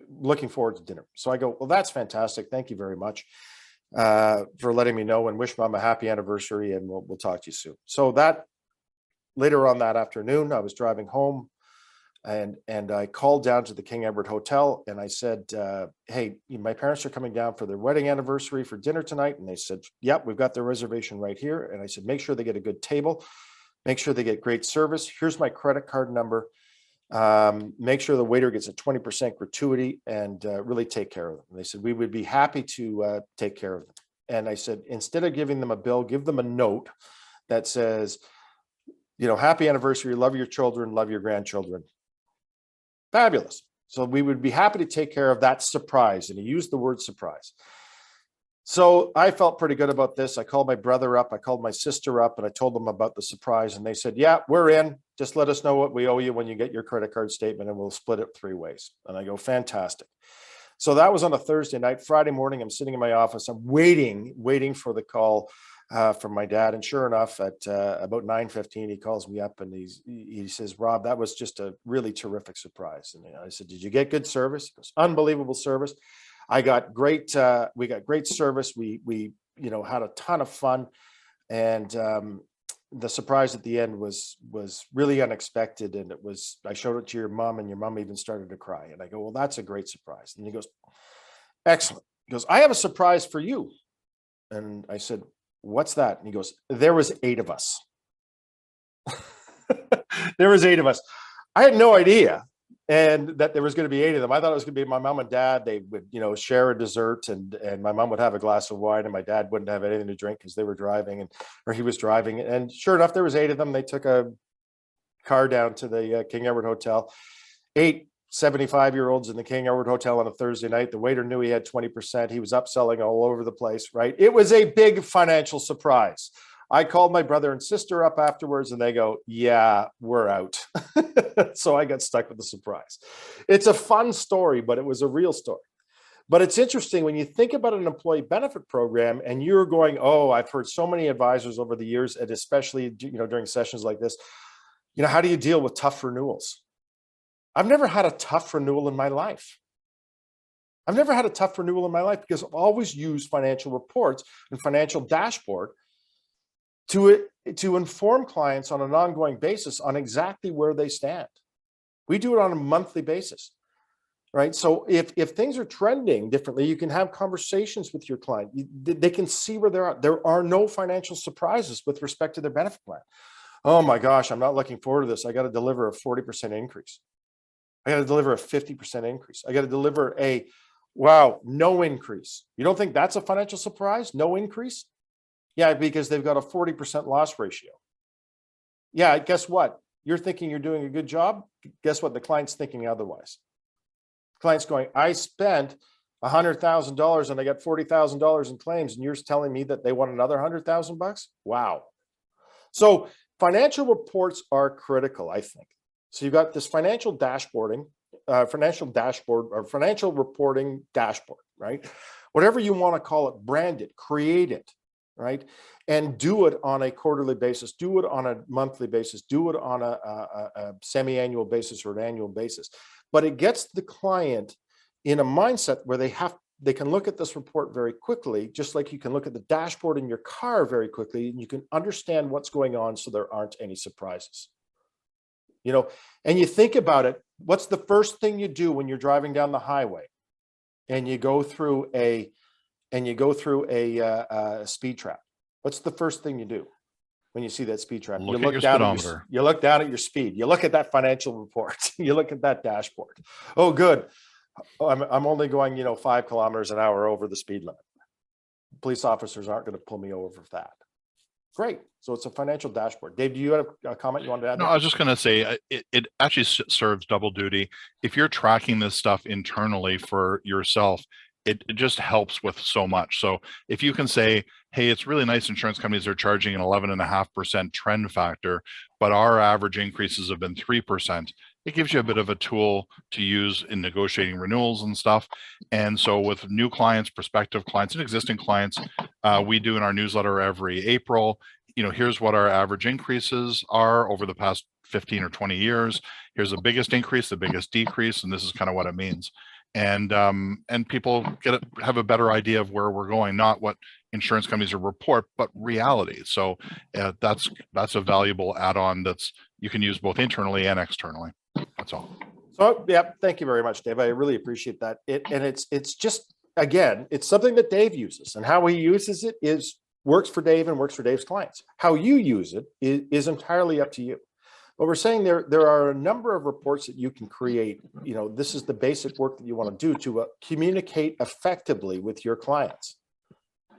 looking forward to dinner." So I go, "Well, that's fantastic. Thank you very much for letting me know, and wish mom a happy anniversary, and we'll talk to you soon." So that later on that afternoon, I was driving home, and I called down to the King Edward Hotel, and I said, "Hey, my parents are coming down for their wedding anniversary for dinner tonight." And they said, "Yep, we've got their reservation right here." And I said, "Make sure they get a good table. Make sure they get great service. Here's my credit card number. Make sure the waiter gets a 20% gratuity, and really take care of them." And they said, "We would be happy to take care of them." And I said, "Instead of giving them a bill, give them a note that says, happy anniversary, love your children, love your grandchildren." Fabulous. So we would be happy to take care of that surprise. And he used the word surprise. So I felt pretty good about this. I called my brother up. I called my sister up, and I told them about the surprise. And they said, "Yeah, we're in. Just let us know what we owe you when you get your credit card statement, and we'll split it 3 ways." And I go, "Fantastic." So that was on a Thursday night. Friday morning, I'm sitting in my office. I'm waiting for the call from my dad. And sure enough, at about 9:15, he calls me up, and he says, "Rob, that was just a really terrific surprise." And I said, "Did you get good service?" He goes, "Unbelievable service. We got great service. We had a ton of fun. And the surprise at the end was really unexpected. And I showed it to your mom, and your mom even started to cry." And I go, "Well, that's a great surprise." And he goes, "Excellent." He goes, "I have a surprise for you." And I said, "What's that?" And he goes, "There was 8 of us." There was 8 of us. I had no idea, and that there was going to be 8 of them. I thought it was going to be my mom and dad. They would, share a dessert, and my mom would have a glass of wine, and my dad wouldn't have anything to drink because they were driving, or he was driving. And sure enough, there was 8 of them. They took a car down to the King Edward Hotel. 8 75-year-olds in the King Edward Hotel on a Thursday night. The waiter knew he had 20%. He was upselling all over the place, right? It was a big financial surprise. I called my brother and sister up afterwards, and they go, "Yeah, we're out." So I got stuck with the surprise. It's a fun story, but it was a real story. But it's interesting when you think about an employee benefit program and you're going, oh, I've heard so many advisors over the years, and especially, during sessions like this, how do you deal with tough renewals? I've never had a tough renewal in my life. I've never had a tough renewal in my life because I've always used financial reports and financial dashboard to inform clients on an ongoing basis on exactly where they stand. We do it on a monthly basis, right? So if things are trending differently, you can have conversations with your client. They can see where they're at. There are no financial surprises with respect to their benefit plan. Oh my gosh, I'm not looking forward to this. I got to deliver a 40% increase. I got to deliver a 50% increase. I got to deliver a, wow, no increase. You don't think that's a financial surprise? No increase? Yeah, because they've got a 40% loss ratio. Yeah, guess what? You're thinking you're doing a good job. Guess what? The client's thinking otherwise. Client's going, I spent $100,000 and I got $40,000 in claims, and you're telling me that they want another $100,000? Wow. So financial reports are critical, I think. So you've got this financial dashboarding, financial reporting dashboard, right? Whatever you want to call it, brand it, create it, right? And do it on a quarterly basis, do it on a monthly basis, do it on a semi-annual basis or an annual basis. But it gets the client in a mindset where they can look at this report very quickly, just like you can look at the dashboard in your car very quickly, and you can understand what's going on so there aren't any surprises. And you think about it, what's the first thing you do when you're driving down the highway and you go through a speed trap? What's the first thing you do when you see that speed trap? Look at your speedometer. You look down at your speed. You look at that financial report. You look at that dashboard. Oh, good. I'm only going, 5 kilometers an hour over the speed limit. Police officers aren't going to pull me over for that. Great. So it's a financial dashboard. Dave, do you have a comment you wanted to add? No, I was just going to say it actually serves double duty. If you're tracking this stuff internally for yourself, it just helps with so much. So if you can say, hey, it's really nice insurance companies are charging an 11.5% trend factor, but our average increases have been 3%. It gives you a bit of a tool to use in negotiating renewals and stuff. And so with new clients, prospective clients, and existing clients, we do in our newsletter every April, here's what our average increases are over the past 15 or 20 years. Here's the biggest increase, the biggest decrease, and this is kind of what it means. And people have a better idea of where we're going, not what insurance companies report, but reality. So that's a valuable add-on you can use both internally and externally. That's all. So yeah, thank you very much, Dave. I really appreciate that. It's just, again, it's something that Dave uses, and how he uses it works for Dave and works for Dave's clients. How you use it is entirely up to you. But we're saying there are a number of reports that you can create. This is the basic work that you want to do to communicate effectively with your clients,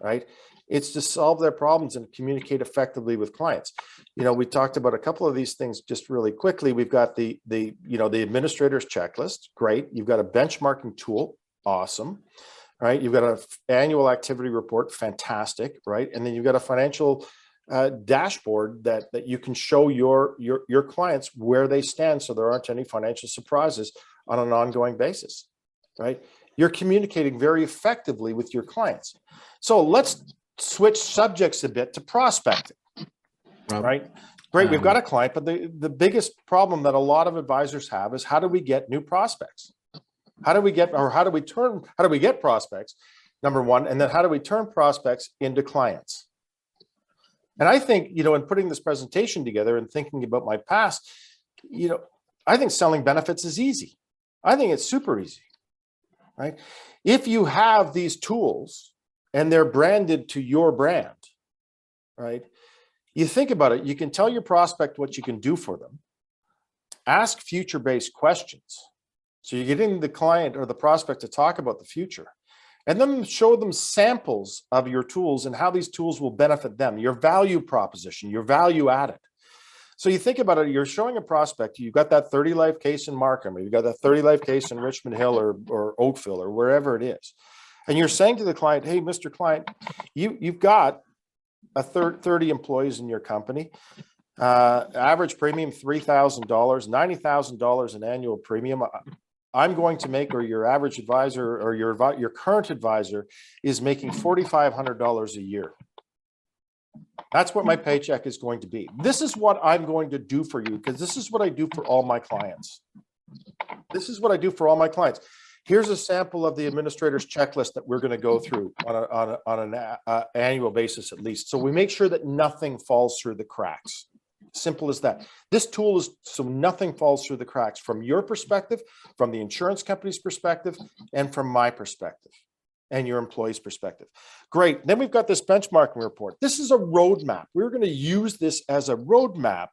right? It's to solve their problems and communicate effectively with clients. We talked about a couple of these things just really quickly. We've got the administrator's checklist. Great. You've got a benchmarking tool. Awesome. Right. You've got an annual activity report. Fantastic. Right. And then you've got a financial dashboard that you can show your clients where they stand, so there aren't any financial surprises on an ongoing basis, right? You're communicating very effectively with your clients. So let's switch subjects a bit to prospecting, right? Great, we've got a client, but the biggest problem that a lot of advisors have is, how do we get new prospects? How do we get prospects, number one, and then how do we turn prospects into clients? And I think, in putting this presentation together and thinking about my past, I think selling benefits is easy. I think it's super easy, right? If you have these tools and they're branded to your brand, right? You think about it, you can tell your prospect what you can do for them, ask future-based questions. So you're getting the client or the prospect to talk about the future, and then show them samples of your tools and how these tools will benefit them, your value proposition, your value added. So you think about it, you're showing a prospect, you've got that 30 life case in Markham, or you've got that 30 life case in Richmond Hill or Oakville or wherever it is. And you're saying to the client, hey, Mr. Client, you've got 30 employees in your company, average premium $3,000, $90,000 in annual premium. I'm going to make, or your average advisor or your current advisor is making $4,500 a year. That's what my paycheck is going to be. This is what I'm going to do for you, because this is what I do for all my clients. This is what I do for all my clients. Here's a sample of the administrator's checklist that we're going to go through on an annual basis at least. So we make sure that nothing falls through the cracks. Simple as that. This tool is so nothing falls through the cracks from your perspective, from the insurance company's perspective, and from my perspective and your employee's perspective. Great. Then we've got this benchmarking report. This is a roadmap. We're going to use this as a roadmap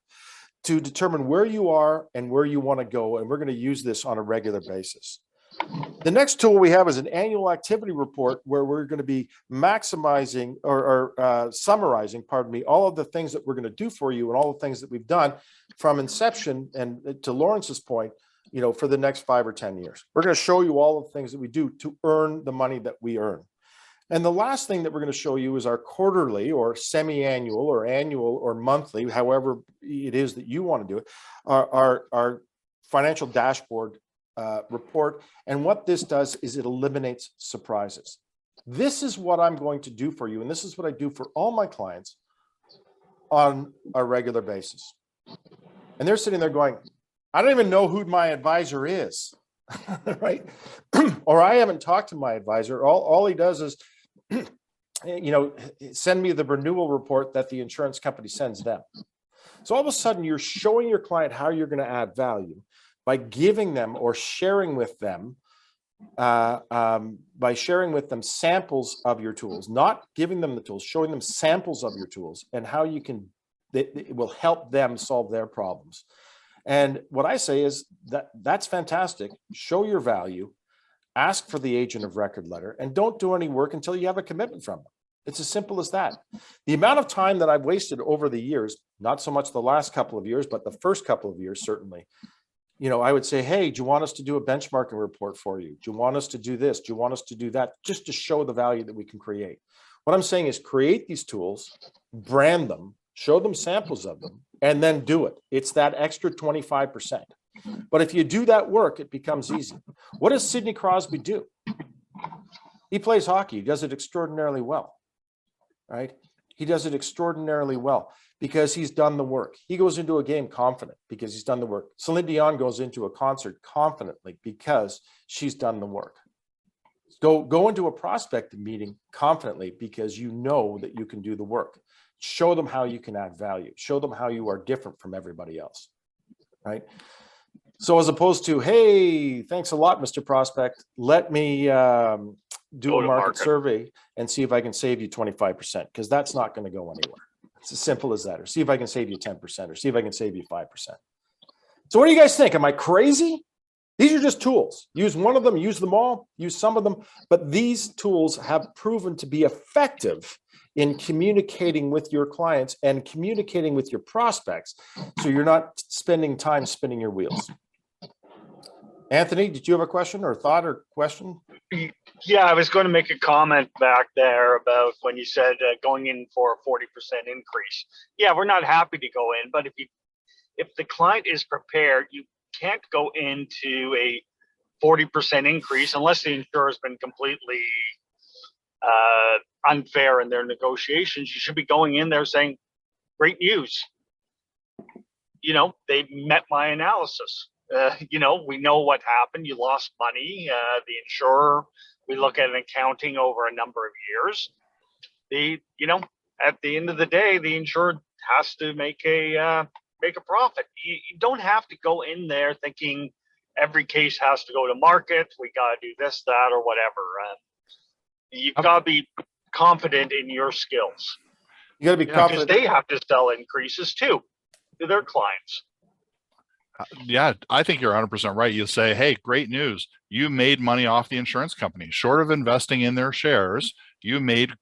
to determine where you are and where you want to go. And we're going to use this on a regular basis. The next tool we have is an annual activity report where we're going to be maximizing or summarizing, pardon me, all of the things that we're going to do for you and all the things that we've done from inception and to Lawrence's point, for the next 5 or 10 years. We're going to show you all of the things that we do to earn the money that we earn. And the last thing that we're going to show you is our quarterly or semi-annual or annual or monthly, however it is that you want to do it, our financial dashboard report. And what this does is it eliminates surprises. This is what I'm going to do for you. And this is what I do for all my clients on a regular basis. And they're sitting there going, I don't even know who my advisor is, right? Or I haven't talked to my advisor. All he does is, send me the renewal report that the insurance company sends them. So all of a sudden you're showing your client how you're going to add value by giving them or sharing with them, samples of your tools, not giving them the tools, showing them samples of your tools and how you can, it will help them solve their problems. And what I say is that's fantastic. Show your value, ask for the agent of record letter, and don't do any work until you have a commitment from them. It's as simple as that. The amount of time that I've wasted over the years, not so much the last couple of years, but the first couple of years, certainly, I would say, hey, do you want us to do a benchmarking report for you? Do you want us to do this? Do you want us to do that? Just to show the value that we can create. What I'm saying is create these tools, brand them, show them samples of them, and then do it. It's that extra 25%. But if you do that work, it becomes easy. What does Sidney Crosby do? He plays hockey. He does it extraordinarily well, right? He does it extraordinarily well because he's done the work. He goes into a game confident because he's done the work. Celine Dion goes into a concert confidently because she's done the work. Go into a prospect meeting confidently because you know that you can do the work. Show them how you can add value. Show them how you are different from everybody else, right? So as opposed to, hey, thanks a lot, Mr. Prospect. Let me do a market survey and see if I can save you 25%, because that's not going to go anywhere. It's as simple as that. Or see if I can save you 10%, or see if I can save you 5%. So what do you guys think? Am I crazy? These are just tools. Use one of them, use them all, use some of them. But these tools have proven to be effective in communicating with your clients and communicating with your prospects, so you're not spending time spinning your wheels. Anthony, did you have a question or thought or question? Yeah, I was going to make a comment back there about when you said going in for a 40% increase. Yeah, we're not happy to go in, but if the client is prepared, you can't go into a 40% increase unless the insurer has been completely unfair in their negotiations. You should be going in there saying, great news. They met my analysis. We know what happened. You lost money. The insurer, we look at an accounting over a number of years. At the end of the day, the insured has to make a profit. You don't have to go in there thinking every case has to go to market. We got to do this, that, or whatever. You've got to be confident in your skills. You got to be confident. Because they have to sell increases too to their clients. Yeah, I think you're 100% right. You say, hey, great news. You made money off the insurance company. Short of investing in their shares, you made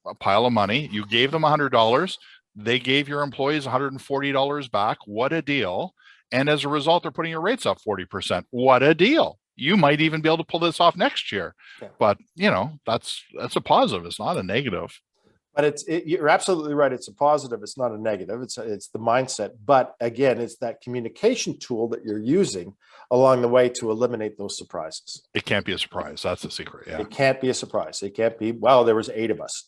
a pile of money. You gave them $100. They gave your employees $140 back. What a deal. And as a result, they're putting your rates up 40%. What a deal. You might even be able to pull this off next year. Yeah. But, that's a positive. It's not a negative. But you're absolutely right. It's a positive. It's not a negative. It's the mindset. But again, it's that communication tool that you're using along the way to eliminate those surprises. It can't be a surprise. That's the secret. Yeah. It can't be a surprise. It can't be, well, there was 8 of us,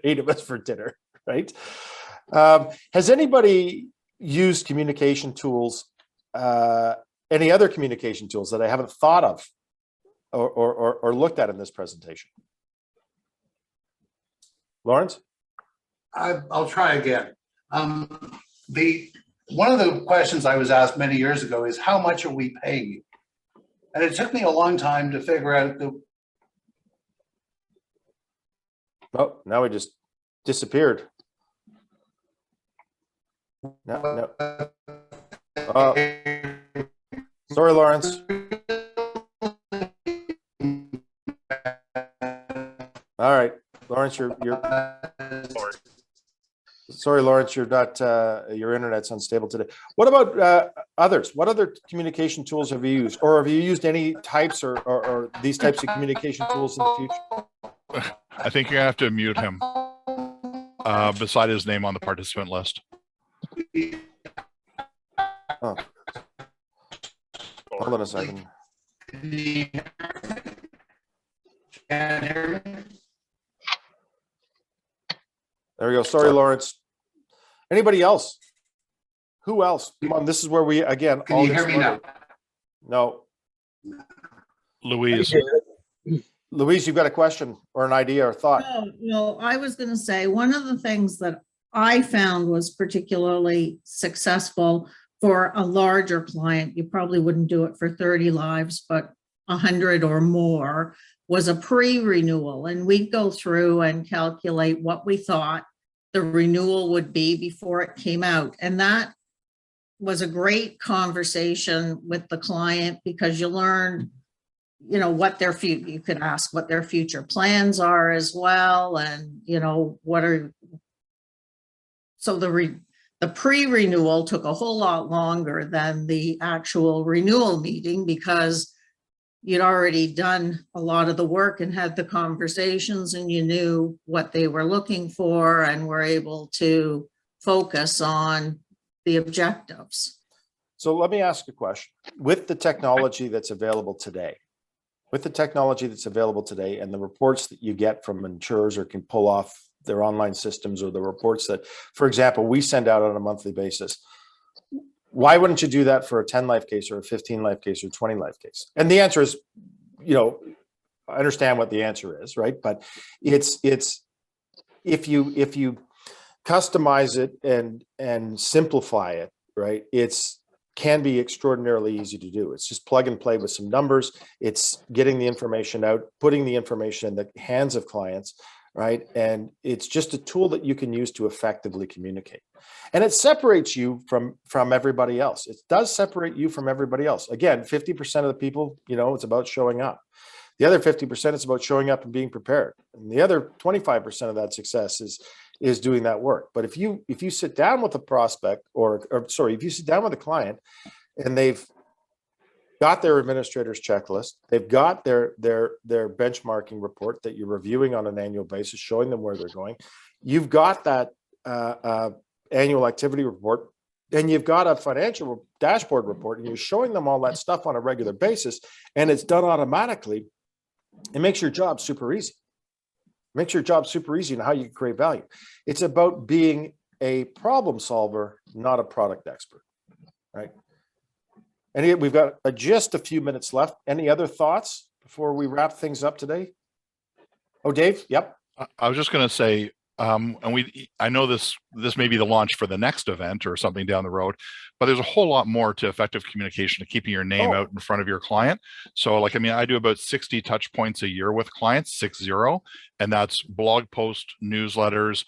8 of us for dinner, right? Has anybody used communication tools, any other communication tools that I haven't thought of or looked at in this presentation? Lawrence? I'll try again. One of the questions I was asked many years ago is, how much are we paying you? And it took me a long time to figure out Oh, now we just disappeared. No. Sorry, Lawrence. All right, Lawrence, you're sorry, Lawrence, you're not, your internet's unstable today. What about others? What other communication tools have you used? Or have you used any types or these types of communication tools in the future? I think you're gonna have to mute him beside his name on the participant list. Oh. Hold on a second. There we go. Sorry, Lawrence. Anybody else? Who else? Come on, this is where we, again, Can you hear me now? No. Louise. Louise, you've got a question or an idea or thought? Oh, well, I was going to say, one of the things that I found was particularly successful for a larger client, you probably wouldn't do it for 30 lives, but 100 or more, was a pre-renewal. And we'd go through and calculate what we thought the renewal would be before it came out. And that was a great conversation with the client, because you learned, you know, what their future, you could ask what their future plans are as well. And, you know, what are, so the pre-renewal took a whole lot longer than the actual renewal meeting, because you'd already done a lot of the work and had the conversations, and you knew what they were looking for and were able to focus on the objectives. So let me ask a question. With the technology that's available today, and the reports that you get from insurers or can pull off their online systems, or the reports that, for example, we send out on a monthly basis, why wouldn't you do that for a 10 life case or a 15 life case or 20 life case? And the answer is, you know, I understand what the answer is, right? But it's if you customize it and simplify it, right? Can be extraordinarily easy to do. It's just plug and play with some numbers. It's getting the information out, putting the information in the hands of clients, right? And it's just a tool that you can use to effectively communicate. And it separates you from everybody else. It does separate you from everybody else. Again, 50% of the people, you know, it's about showing up. The other 50%, it's about showing up and being prepared. And the other 25% of that success is doing that work. But if you sit down with a prospect, if you sit down with a client and they've got their administrator's checklist, they've got their benchmarking report that you're reviewing on an annual basis, showing them where they're going, you've got that annual activity report, and you've got a financial dashboard report, and you're showing them all that stuff on a regular basis, and it's done automatically. It makes your job super easy. Makes your job super easy and how you can create value. It's about being a problem solver, not a product expert, right? And we've got just a few minutes left. Any other thoughts before we wrap things up today? Oh, Dave, yep. I was just going to say, I know this may be the launch for the next event or something down the road, but there's a whole lot more to effective communication, to keeping your name out in front of your client. So like, I mean, I do about 60 touch points a year with clients, 60, and that's blog posts, newsletters,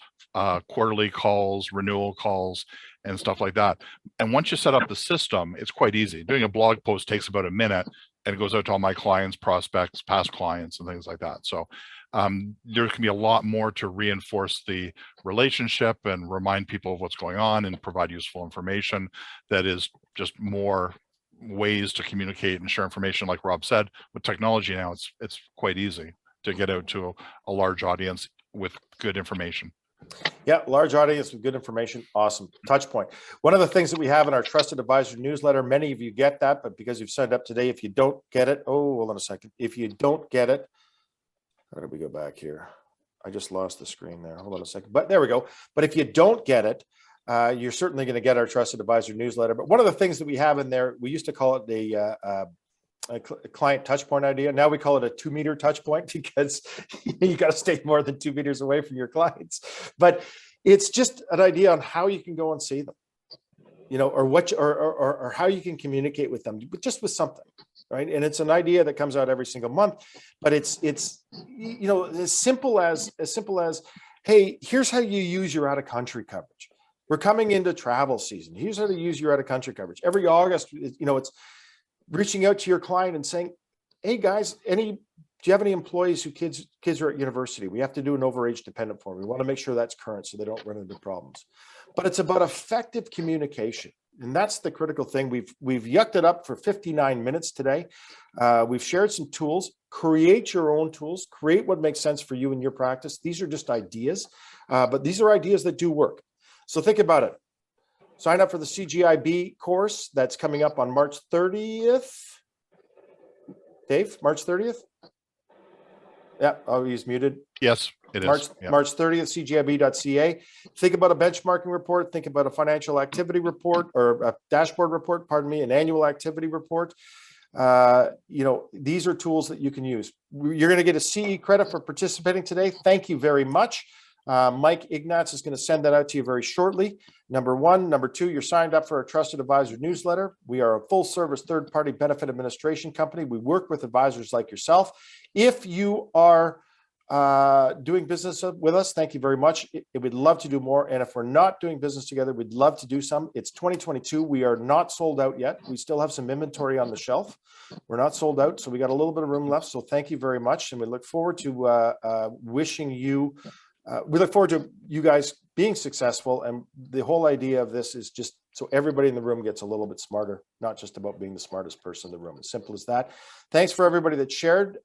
quarterly calls, renewal calls, and stuff like that. And once you set up the system, it's quite easy. Doing a blog post takes about a minute, and it goes out to all my clients, prospects, past clients, and things like that. So there can be a lot more to reinforce the relationship and remind people of what's going on and provide useful information. That is just more ways to communicate and share information. Like Rob said, with technology now, it's quite easy to get out to a large audience with good information. Yeah, large audience with good information. Awesome. Touch point. One of the things that we have in our Trusted Advisor newsletter, many of you get that, but because you've signed up today, if you don't get it, oh, hold on a second. If you don't get it, how did we go back here? I just lost the screen there. Hold on a second. But there we go. But if you don't get it, you're certainly going to get our Trusted Advisor newsletter. But one of the things that we have in there, we used to call it a client touch point idea. Now we call it a 2-meter touch point because you got to stay more than 2 meters away from your clients. But it's just an idea on how you can go and see them, or what, or how you can communicate with them, but just with something, right? And it's an idea that comes out every single month, but it's as simple as hey, here's how you use your out of country coverage. We're coming into travel season. Here's how to use your out of country coverage. Every August, it's reaching out to your client and saying, hey guys, do you have any employees who kids are at university? We have to do an overage dependent form. We want to make sure that's current so they don't run into problems. But it's about effective communication. And that's the critical thing. We've yucked it up for 59 minutes today. We've shared some tools. Create your own tools. Create what makes sense for you in your practice. These are just ideas, but these are ideas that do work. So think about it. Sign up for the CGIB course that's coming up on March 30th. Dave, March 30th? Yeah, oh, he's muted. Yes, it is. March 30th, cgib.ca. Think about a benchmarking report. Think about a financial activity report or a dashboard report, pardon me, an annual activity report. These are tools that you can use. You're going to get a CE credit for participating today. Thank you very much. Mike Ignatz is going to send that out to you very shortly. Number one. Number two, you're signed up for our Trusted Advisor newsletter. We are a full service third-party benefit administration company. We work with advisors like yourself. If you are doing business with us, thank you very much. We'd love to do more. And if we're not doing business together, we'd love to do some. It's 2022. We are not sold out yet. We still have some inventory on the shelf. We're not sold out. So we got a little bit of room left. So thank you very much. And we look forward to wishing you we look forward to you guys being successful. And the whole idea of this is just so everybody in the room gets a little bit smarter, not just about being the smartest person in the room. As simple as that. Thanks for everybody that shared.